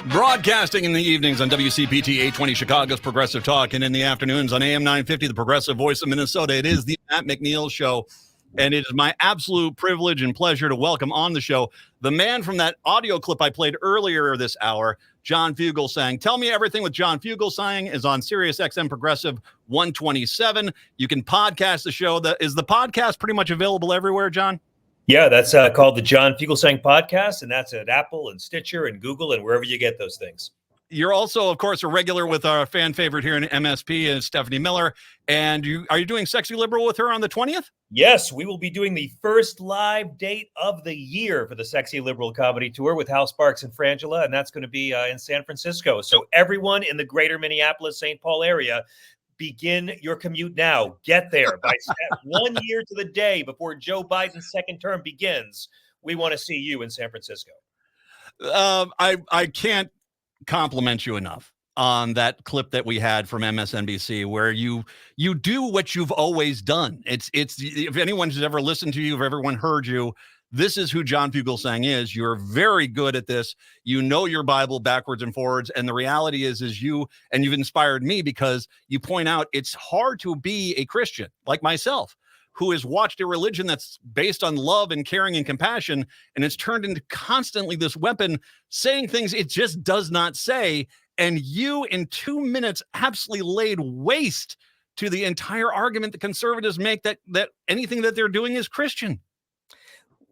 Broadcasting in the evenings on WCPT 820 Chicago's Progressive Talk, and in the afternoons on AM 950, the Progressive Voice of Minnesota. It is the Matt McNeil Show, and it is my absolute privilege and pleasure to welcome on the show the man from that audio clip I played earlier this hour, John Fugelsang. Tell Me Everything with John Fugelsang is on Sirius XM Progressive 127. You can podcast the show. Is the podcast pretty much available everywhere, John? Yeah, that's called the John Fugelsang Podcast, and that's at Apple and Stitcher and Google and wherever you get those things. You're also, of course, a regular with our fan favorite here in MSP, is Stephanie Miller. And are you doing Sexy Liberal with her on the 20th? Yes, we will be doing the first live date of the year for the Sexy Liberal Comedy Tour with Hal Sparks and Frangela, and that's going to be in San Francisco. So everyone in the greater Minneapolis-St. Paul area, begin your commute now. Get there by 1 year to the day before Joe Biden's second term begins. We want to see you in San Francisco. I can't compliment you enough on that clip that we had from MSNBC, where you do what you've always done. It's if anyone's ever listened to you, if everyone heard you, this is who John Fugelsang is. You're very good at this. You know your Bible backwards and forwards. And the reality is you've inspired me because you point out it's hard to be a Christian like myself, who has watched a religion that's based on love and caring and compassion, and it's turned into constantly this weapon saying things it just does not say. And you, in 2 minutes, absolutely laid waste to the entire argument that conservatives make that anything that they're doing is Christian.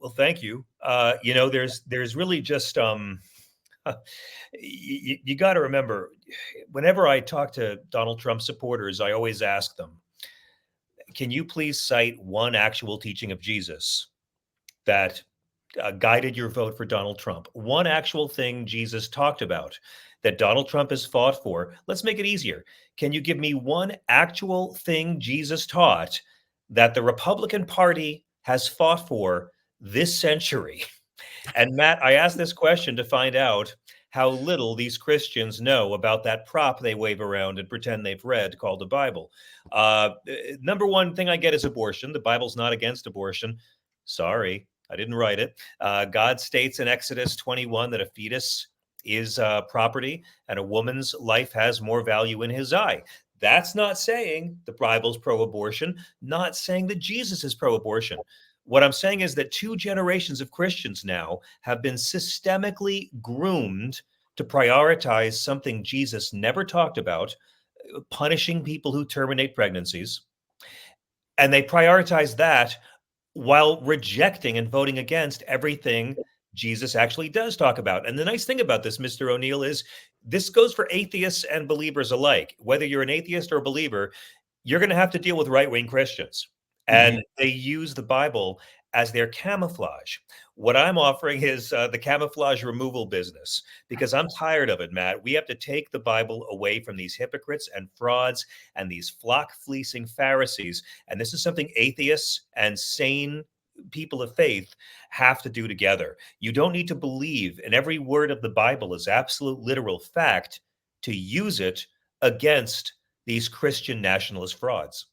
Well, thank you. There's really just you got to remember, whenever I talk to Donald Trump supporters, I always ask them, can you please cite one actual teaching of Jesus that guided your vote for Donald Trump? One actual thing Jesus talked about that Donald Trump has fought for. Let's make it easier. Can you give me one actual thing Jesus taught that the Republican Party has fought for this century? And Matt, I asked this question to find out how little these Christians know about that prop they wave around and pretend they've read called the Bible. Number one thing I get is abortion. The Bible's not against abortion. Sorry, I didn't write it. God states in Exodus 21 that a fetus is property and a woman's life has more value in his eye. That's not saying the Bible's pro-abortion, not saying that Jesus is pro-abortion. What I'm saying is that 2 generations of Christians now have been systemically groomed to prioritize something Jesus never talked about, punishing people who terminate pregnancies. And they prioritize that while rejecting and voting against everything Jesus actually does talk about. And the nice thing about this, Mr. O'Neill, is this goes for atheists and believers alike. Whether you're an atheist or a believer, you're going to have to deal with right-wing Christians. And they use the Bible as their camouflage. What I'm offering is the camouflage removal business, because I'm tired of it, Matt. We have to take the Bible away from these hypocrites and frauds and these flock-fleecing Pharisees. And this is something atheists and sane people of faith have to do together. You don't need to believe in every word of the Bible as absolute literal fact to use it against these Christian nationalist frauds.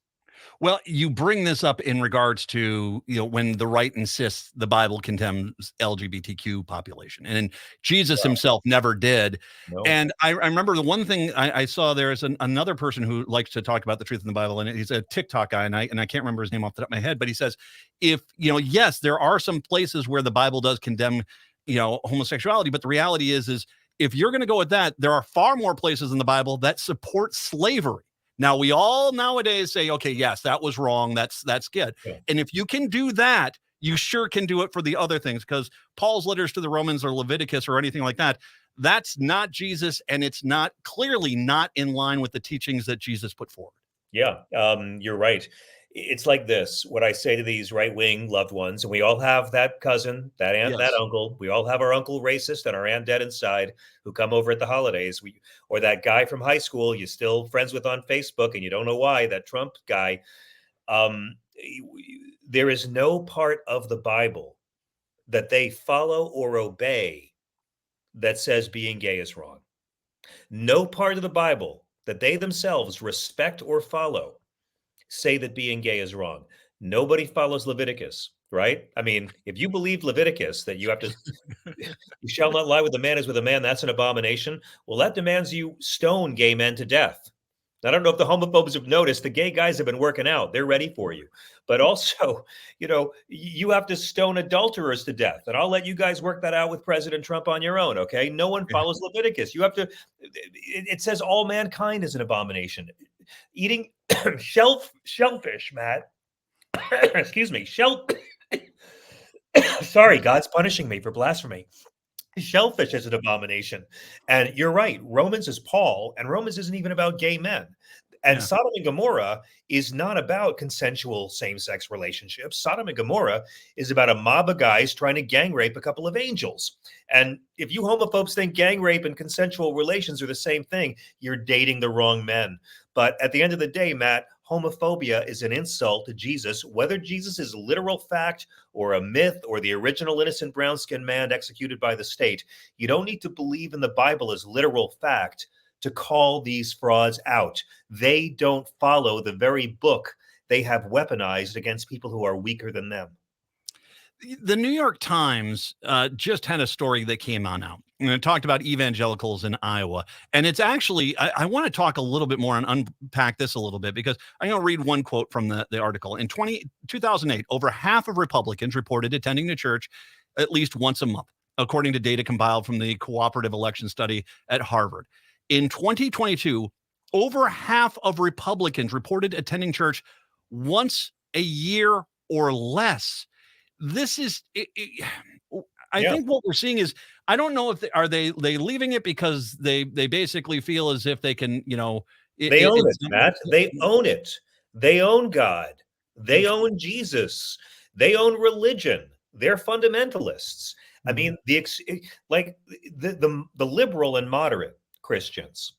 Well, you bring this up in regards to, when the right insists the Bible condemns LGBTQ population, and Jesus himself never did. No. And I remember the one thing I saw, there's another person who likes to talk about the truth in the Bible, and he's a TikTok guy, and I can't remember his name off the top of my head, but he says, yes, there are some places where the Bible does condemn, homosexuality, but the reality is if you're going to go with that, there are far more places in the Bible that support slavery. Now, we all nowadays say, okay, yes, that was wrong. That's good. Yeah. And if you can do that, you sure can do it for the other things, because Paul's letters to the Romans or Leviticus or anything like that, that's not Jesus, and it's clearly not in line with the teachings that Jesus put forward. Yeah, you're right. It's like this. What I say to these right-wing loved ones, and we all have that cousin, that aunt, Yes. that uncle. We all have our uncle racist and our aunt dead inside who come over at the holidays. Or that guy from high school you're still friends with on Facebook and you don't know why, that Trump guy. There is no part of the Bible that they follow or obey that says being gay is wrong. No part of the Bible that they themselves respect or follow say that being gay is wrong. Nobody follows Leviticus. right? I mean, if you believe Leviticus that you have to, you shall not lie with a man as with a man, that's an abomination. Well, that demands you stone gay men to death. I don't know if the homophobes have noticed the gay guys have been working out. They're ready for you. But also, you have to stone adulterers to death. And I'll let you guys work that out with President Trump on your own, okay? No one Yeah. follows Leviticus. You have to, it says all mankind is an abomination. Eating shellfish, Matt. Excuse me, sorry, God's punishing me for blasphemy. Shellfish is an abomination. And you're right. Romans is Paul, and Romans isn't even about gay men. And Yeah. Sodom and Gomorrah is not about consensual same sex relationships. Sodom and Gomorrah is about a mob of guys trying to gang rape a couple of angels. And if you homophobes think gang rape and consensual relations are the same thing, you're dating the wrong men. But at the end of the day, Matt, homophobia is an insult to Jesus, whether Jesus is literal fact or a myth or the original innocent brown skinned man executed by the state. You don't need to believe in the Bible as literal fact to call these frauds out. They don't follow the very book they have weaponized against people who are weaker than them. The New York Times just had a story that came on out, and it talked about evangelicals in Iowa. And it's actually, I want to talk a little bit more and unpack this a little bit, because I'm going to read one quote from the article. In 2008, over half of Republicans reported attending the church at least once a month, according to data compiled from the Cooperative Election Study at Harvard. In 2022, over half of Republicans reported attending church once a year or less. This is I Yeah, think what we're seeing is, I don't know if they leaving it because they basically feel as if they can, they own it's it, Matt. They own it. They own God. They own Jesus. They own religion. They're fundamentalists. I Mhm. mean, like the liberal and moderate Christians,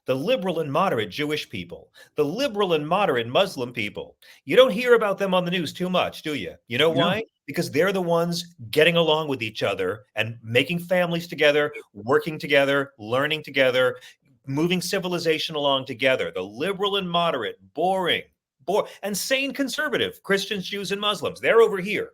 the liberal and moderate Jewish people, the liberal and moderate Muslim people. You don't hear about them on the news too much, do you? You know No. why? Because they're the ones getting along with each other and making families together, working together, learning together, moving civilization along together. The liberal and moderate, boring, and sane conservative Christians, Jews, and Muslims, they're over here.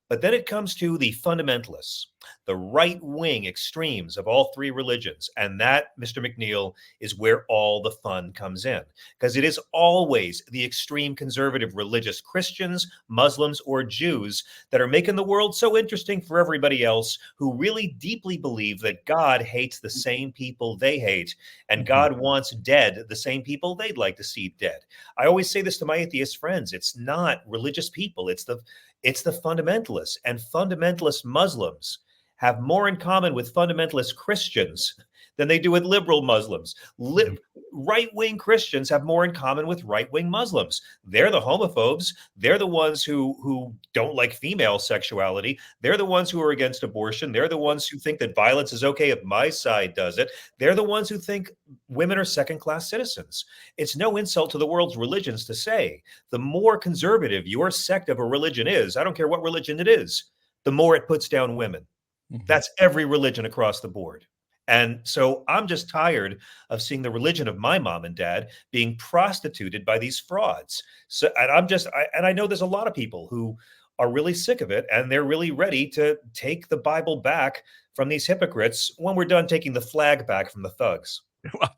But then it comes to the fundamentalists, the right wing extremes of all three religions. And that, Mr. McNeil, is where all the fun comes in, because it is always the extreme conservative religious Christians, Muslims, or Jews that are making the world so interesting for everybody else, who really deeply believe that God hates the same people they hate, and Mhm. God wants dead the same people they'd like to see dead. I always say this to my atheist friends. It's not religious people. It's the fundamentalists, and fundamentalist Muslims have more in common with fundamentalist Christians than they do with liberal Muslims. Yeah. Right-wing Christians have more in common with right-wing Muslims. They're the homophobes. They're the ones who don't like female sexuality. They're the ones who are against abortion. They're the ones who think that violence is okay if my side does it. They're the ones who think women are second-class citizens. It's no insult to the world's religions to say the more conservative your sect of a religion is, I don't care what religion it is, the more it puts down women. Mhm. That's every religion across the board. And so I'm just tired of seeing the religion of my mom and dad being prostituted by these frauds. So, and I know there's a lot of people who are really sick of it, and they're really ready to take the Bible back from these hypocrites when we're done taking the flag back from the thugs. Well,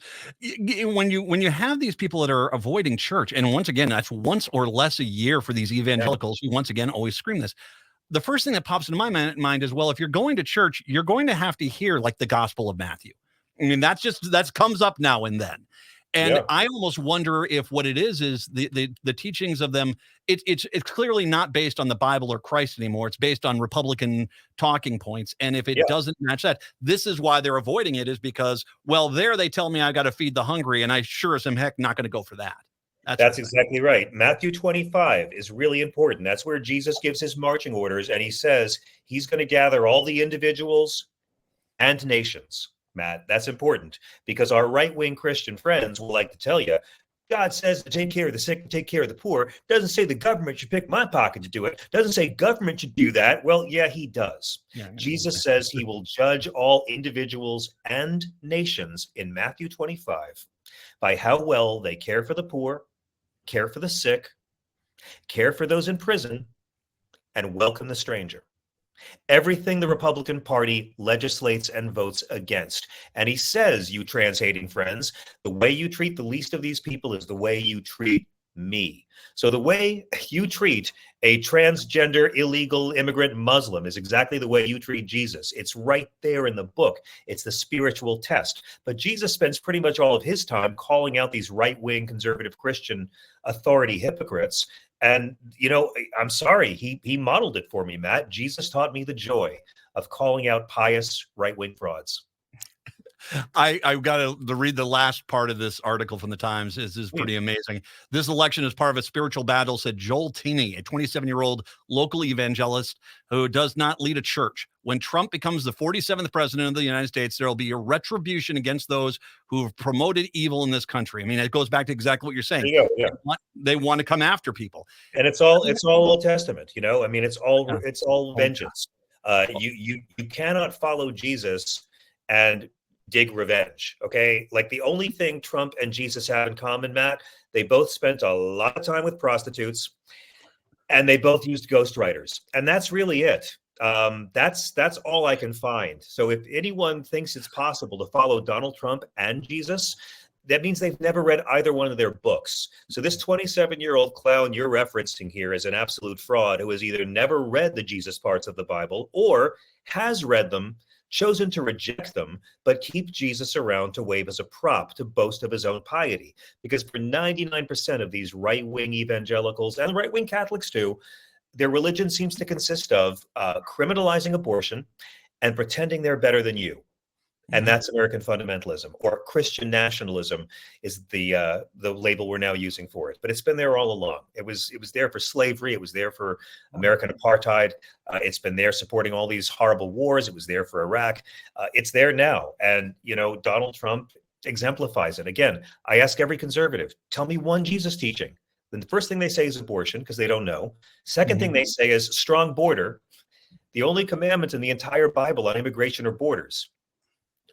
when you have these people that are avoiding church, and once again, that's once or less a year for these Yeah. evangelicals who once again always scream this. The first thing that pops into my mind is, well, if you're going to church, you're going to have to hear like the Gospel of Matthew. I mean, that comes up now and then. And Yeah. I almost wonder if what it is the teachings of them. It's clearly not based on the Bible or Christ anymore. It's based on Republican talking points. And if it Yeah. doesn't match that, this is why they're avoiding it, is because, well, there they tell me I got to feed the hungry, and I sure as heck not going to go for that. That sort That's of thing. exactly right. Matthew 25 is really important. That's where Jesus gives his marching orders, and he says he's going to gather all the individuals and nations. Matt, that's important, because our right wing Christian friends will like to tell you God says to take care of the sick and take care of the poor. Doesn't say the government should pick my pocket to do it. Doesn't say government should do that. Well, yeah, he does. Yeah. Jesus says he will judge all individuals and nations in Matthew 25 by how well they care for the poor, care for the sick, care for those in prison, and welcome the stranger. Everything the Republican Party legislates and votes against. And he says, you trans-hating friends, the way you treat the least of these people is the way you treat me. So the way you treat a transgender, illegal immigrant Muslim is exactly the way you treat Jesus. It's right there in the book. It's the spiritual test. But Jesus spends pretty much all of his time calling out these right-wing conservative Christian authority hypocrites. And, you know, I'm sorry, he modeled it for me, Matt. Jesus taught me the joy of calling out pious right-wing frauds. I've got to read the last part of this article from the Times. This is pretty amazing. This election is part of a spiritual battle, said Joel Tenney, a 27-year-old local evangelist who does not lead a church. When Trump becomes the 47th president of the United States, there will be a retribution against those who have promoted evil in this country. I mean, it goes back to exactly what you're saying. Yeah. They want to come after people. And it's all Old Testament, you know? I mean, it's all vengeance. You cannot follow Jesus and dig revenge, okay? Like, the only thing Trump and Jesus have in common, Matt, they both spent a lot of time with prostitutes, and they both used ghostwriters, and that's really it. That's all I can find. So if anyone thinks it's possible to follow Donald Trump and Jesus, that means they've never read either one of their books. So this 27-year-old clown you're referencing here is an absolute fraud who has either never read the Jesus parts of the Bible or has read them, chosen to reject them, but keep Jesus around to wave as a prop to boast of his own piety. Because for 99% of these right-wing evangelicals and right-wing Catholics too, their religion seems to consist of criminalizing abortion and pretending they're better than you. And that's American fundamentalism, or Christian nationalism is the label we're now using for it. But it's been there all along. It was there for slavery. It was there for American apartheid. It's been there supporting all these horrible wars. It was there for Iraq. It's there now. And, you know, Donald Trump exemplifies it. Again, I ask every conservative, tell me one Jesus teaching. Then the first thing they say is abortion, because they don't know. Second thing they say is strong border. The only commandment in the entire Bible on immigration or borders,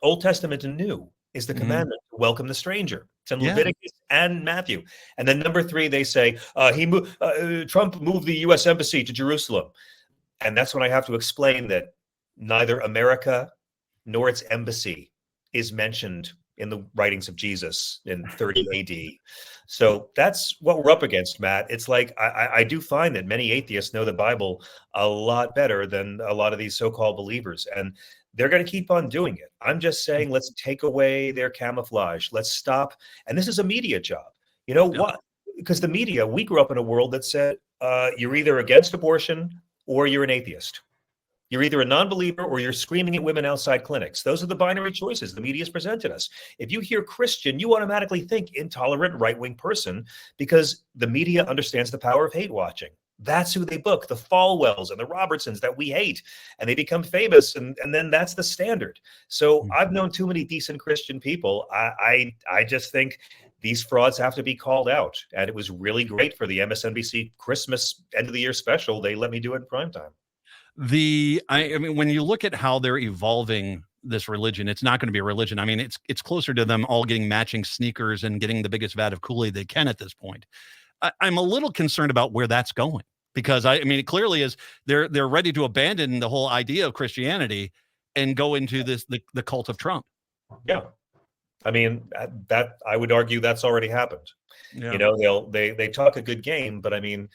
Old Testament and New, is the commandment to welcome the stranger. It's in Leviticus and Matthew. And then number 3, they say Trump moved the U.S. embassy to Jerusalem. And that's when I have to explain that neither America nor its embassy is mentioned in the writings of Jesus in 30 AD. So that's what we're up against, Matt. It's like, I do find that many atheists know the Bible a lot better than a lot of these so-called believers. And they're going to keep on doing it. I'm just saying, let's take away their camouflage. Let's stop. And this is a media job. You know what? Because the media, we grew up in a world that said, you're either against abortion or you're an atheist. You're either a non-believer or you're screaming at women outside clinics. Those are the binary choices the media has presented us. If you hear Christian, you automatically think intolerant right-wing person, because the media understands the power of hate watching. That's who they book, the Falwells and the Robertsons that we hate, and they become famous, and then that's the standard. So I've known too many decent Christian people. I just think these frauds have to be called out, and it was really great for the MSNBC Christmas end of the year special. They let me do it in primetime. I mean, when you look at how they're evolving this religion, it's not going to be a religion. I mean, it's closer to them all getting matching sneakers and getting the biggest vat of Kool-Aid they can at this point. I'm a little concerned about where that's going, because I mean, it clearly is they're ready to abandon the whole idea of Christianity and go into the cult of Trump. Yeah. I mean, that I would argue that's already happened. Yeah. You know, they talk a good game, but I mean,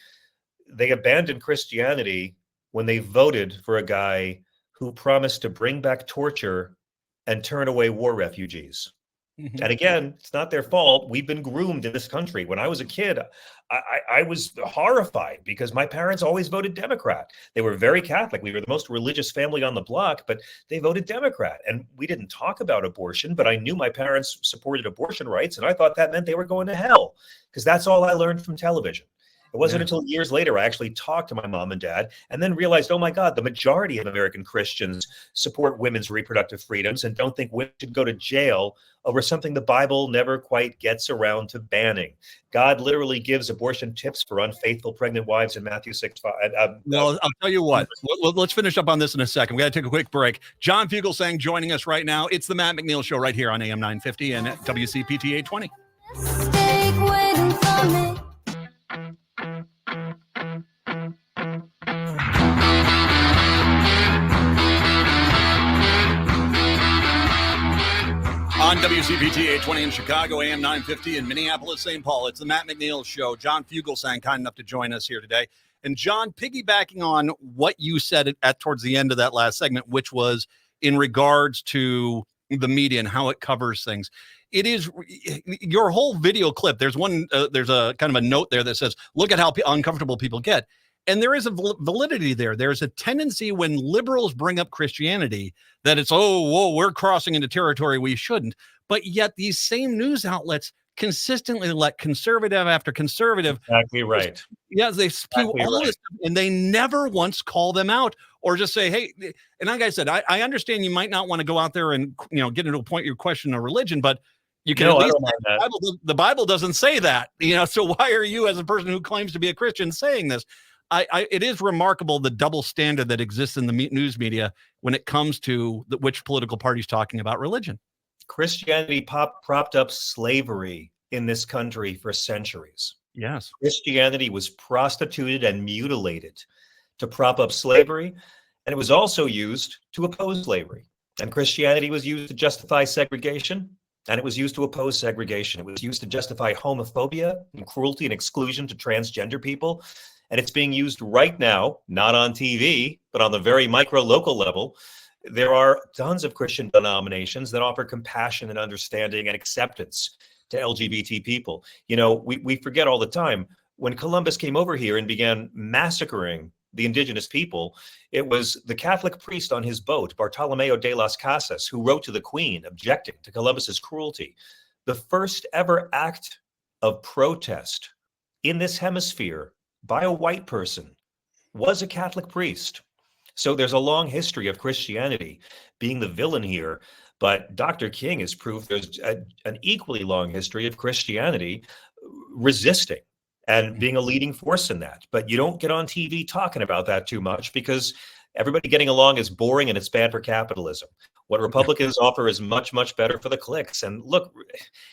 they abandoned Christianity when they voted for a guy who promised to bring back torture and turn away war refugees. And again, it's not their fault. We've been groomed in this country. When I was a kid, I was horrified because my parents always voted Democrat. They were very Catholic. We were the most religious family on the block, but they voted Democrat. And we didn't talk about abortion, but I knew my parents supported abortion rights, and I thought that meant they were going to hell, because that's all I learned from television. It wasn't until years later I actually talked to my mom and dad and then realized, oh my God, the majority of American Christians support women's reproductive freedoms and don't think women should go to jail over something the Bible never quite gets around to banning. God literally gives abortion tips for unfaithful pregnant wives in Matthew 6:5. Well, I'll tell you what, let's finish up on this in a second. We got to take a quick break. John Fugelsang joining us right now. It's the Matt McNeil Show right here on AM 950 and WCPT 820. Mistake waiting for me. On WCPT 820 in Chicago, AM 950 in Minneapolis, St. Paul, it's the Matt McNeil Show. John Fugelsang, kind enough to join us here today. And John, piggybacking on what you said at towards the end of that last segment, which was in regards to the media and how it covers things. It is your whole video clip. There's a kind of a note there that says, look at how uncomfortable people get. And there is a validity there. There's a tendency when liberals bring up Christianity that it's, oh, whoa, we're crossing into territory we shouldn't. But yet these same news outlets consistently let conservative after conservative. Exactly right. Yeah, they spew all this stuff, and they never once call them out or just say, hey, and like I said, I understand you might not want to go out there and, get into a point you question a religion, but you can at least the Bible doesn't say that, so why are you, as a person who claims to be a Christian, saying this? It is remarkable the double standard that exists in the news media when it comes to which political party's talking about religion. Christianity propped up slavery in this country for centuries. Yes. Christianity was prostituted and mutilated to prop up slavery, and it was also used to oppose slavery. And Christianity was used to justify segregation, and it was used to oppose segregation. It was used to justify homophobia and cruelty and exclusion to transgender people. And it's being used right now, not on TV, but on the very micro local level. There are tons of Christian denominations that offer compassion and understanding and acceptance to LGBT people. We forget all the time, when Columbus came over here and began massacring the indigenous people, it was the Catholic priest on his boat, Bartolomeo de las Casas, who wrote to the Queen objecting to Columbus's cruelty. The first ever act of protest in this hemisphere by a white person was a Catholic priest. So there's a long history of Christianity being the villain here, but Dr. King has proved there's an equally long history of Christianity resisting and being a leading force in that. But you don't get on TV talking about that too much because everybody getting along is boring and it's bad for capitalism. What Republicans offer is much, much better for the clicks. And look,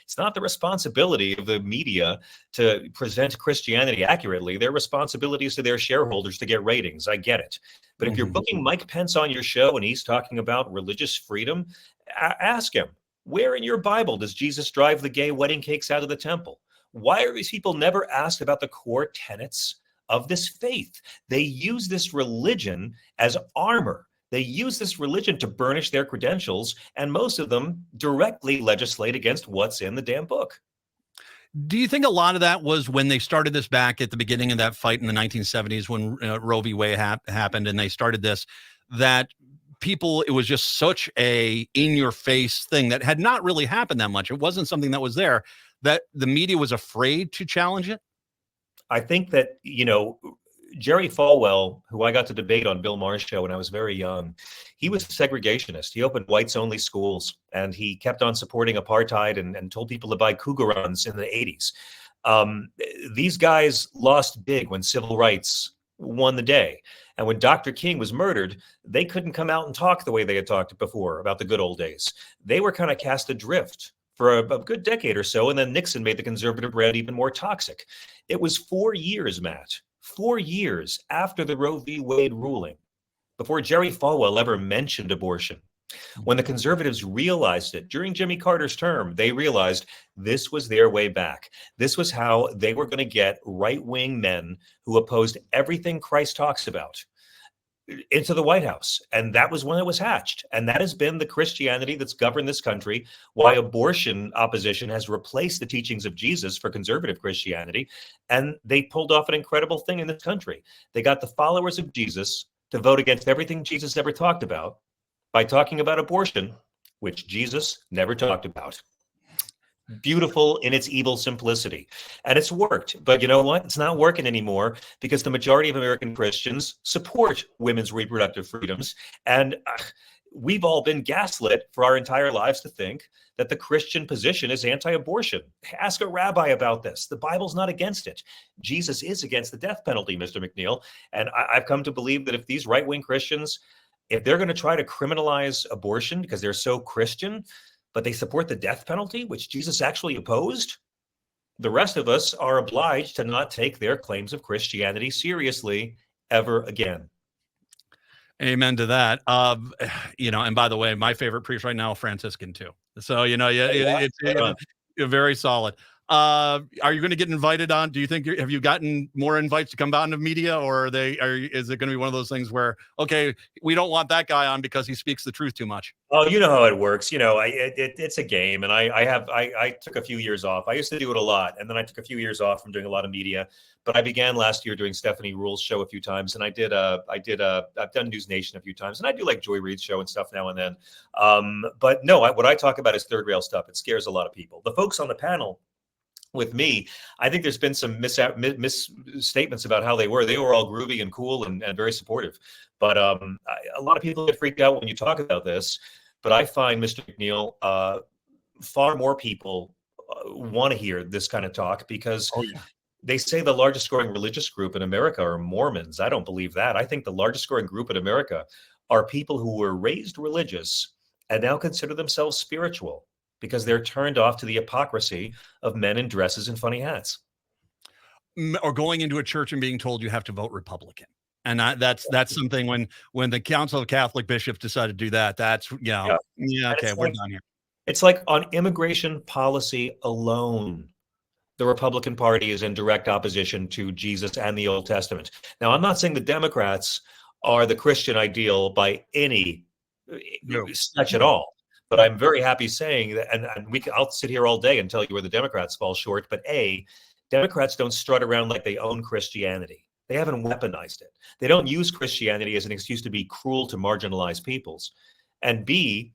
it's not the responsibility of the media to present Christianity accurately. Their responsibility is to their shareholders to get ratings. I get it. But if you're booking Mike Pence on your show and he's talking about religious freedom, ask him, where in your Bible does Jesus drive the gay wedding cakes out of the temple? Why are these people never asked about the core tenets of this faith? They use this religion as armor. They use this religion to burnish their credentials, and most of them directly legislate against what's in the damn book. Do you think a lot of that was when they started this back at the beginning of that fight in the 1970s when Roe v. Wade happened and they started this, that people, it was just such a in-your-face thing that had not really happened that much. It wasn't something that was there, that the media was afraid to challenge it? I think that, Jerry Falwell, who I got to debate on Bill Maher's show when I was very young, he was a segregationist. He opened whites-only schools, and he kept on supporting apartheid and told people to buy Cougarons in the 80s. These guys lost big when civil rights won the day. And when Dr. King was murdered, they couldn't come out and talk the way they had talked before about the good old days. They were kind of cast adrift for a good decade or so, and then Nixon made the conservative brand even more toxic. It was 4 years, Matt, 4 years after the Roe v. Wade ruling, before Jerry Falwell ever mentioned abortion. When the conservatives realized it during Jimmy Carter's term, they realized this was their way back. This was how they were going to get right-wing men who opposed everything Christ talks about into the White House. And that was when it was hatched. And that has been the Christianity that's governed this country, why abortion opposition has replaced the teachings of Jesus for conservative Christianity. And they pulled off an incredible thing in this country. They got the followers of Jesus to vote against everything Jesus ever talked about by talking about abortion, which Jesus never talked about. Beautiful in its evil simplicity. And it's worked. But you know what? It's not working anymore because the majority of American Christians support women's reproductive freedoms. And we've all been gaslit for our entire lives to think that the Christian position is anti-abortion. Ask a rabbi about this. The Bible's not against it. Jesus is against the death penalty, Mr. McNeil. And I've come to believe that if these right-wing Christians, if they're going to try to criminalize abortion because they're so Christian, but they support the death penalty, which Jesus actually opposed, the rest of us are obliged to not take their claims of Christianity seriously ever again. Amen to that. And by the way, my favorite priest right now, Franciscan too. So, yeah, Oh, yeah? Right on. it's very solid. Are you going to get invited on? Do you think have you gotten more invites to come out into media, or is it going to be one of those things where, okay, we don't want that guy on because he speaks the truth too much? Oh, you know how it works. It's a game, and I took a few years off. I used to do it a lot, and then I took a few years off from doing a lot of media. But I began last year doing Stephanie Rule's show a few times, and I've done News Nation a few times, and I do like Joy Reid's show and stuff now and then. But no, what I talk about is third rail stuff. It scares a lot of people. The folks on the panel with me, I think there's been some misstatements about how they were. They were all groovy and cool and very supportive. But a lot of people get freaked out when you talk about this. But I find, Mr. McNeil, far more people want to hear this kind of talk because they say the largest scoring religious group in America are Mormons. I don't believe that. I think the largest scoring group in America are people who were raised religious and now consider themselves spiritual because they're turned off to the hypocrisy of men in dresses and funny hats. Or going into a church and being told you have to vote Republican. And that's something when the Council of Catholic Bishops decided to do that, that's, okay, we're done here. It's like on immigration policy alone, the Republican Party is in direct opposition to Jesus and the Old Testament. Now, I'm not saying the Democrats are the Christian ideal by any stretch at all. But I'm very happy saying that, and I'll sit here all day and tell you where the Democrats fall short. But Democrats don't strut around like they own Christianity. They haven't weaponized it. They don't use Christianity as an excuse to be cruel to marginalized peoples. And B,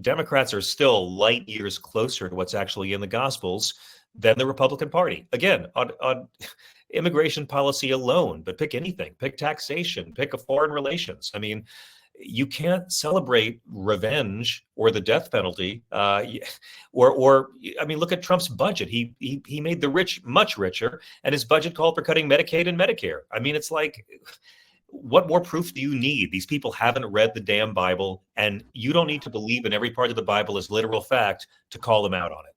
Democrats are still light years closer to what's actually in the Gospels than the Republican Party. Again, on immigration policy alone, but pick anything, pick taxation, pick a foreign relations. I mean, you can't celebrate revenge or the death penalty, or I mean, look at Trump's budget. He made the rich much richer, and his budget called for cutting Medicaid and Medicare. I mean, it's like, what more proof do you need? These people haven't read the damn Bible, and you don't need to believe in every part of the Bible as literal fact to call them out on it.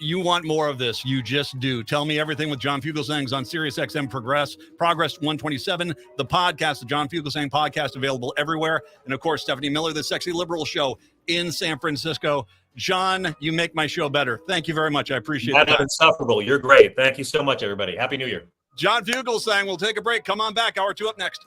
You want more of this? You just do. Tell Me Everything with John Fugelsang on SiriusXM Progress 127, the podcast, the John Fugelsang podcast, available everywhere. And of course, Stephanie Miller, the Sexy Liberal Show in San Francisco. John, you make my show better. Thank you very much. I appreciate it. That's insufferable. You're great. Thank you so much, everybody. Happy New Year. John Fugelsang. We'll take a break. Come on back. Hour 2 up next.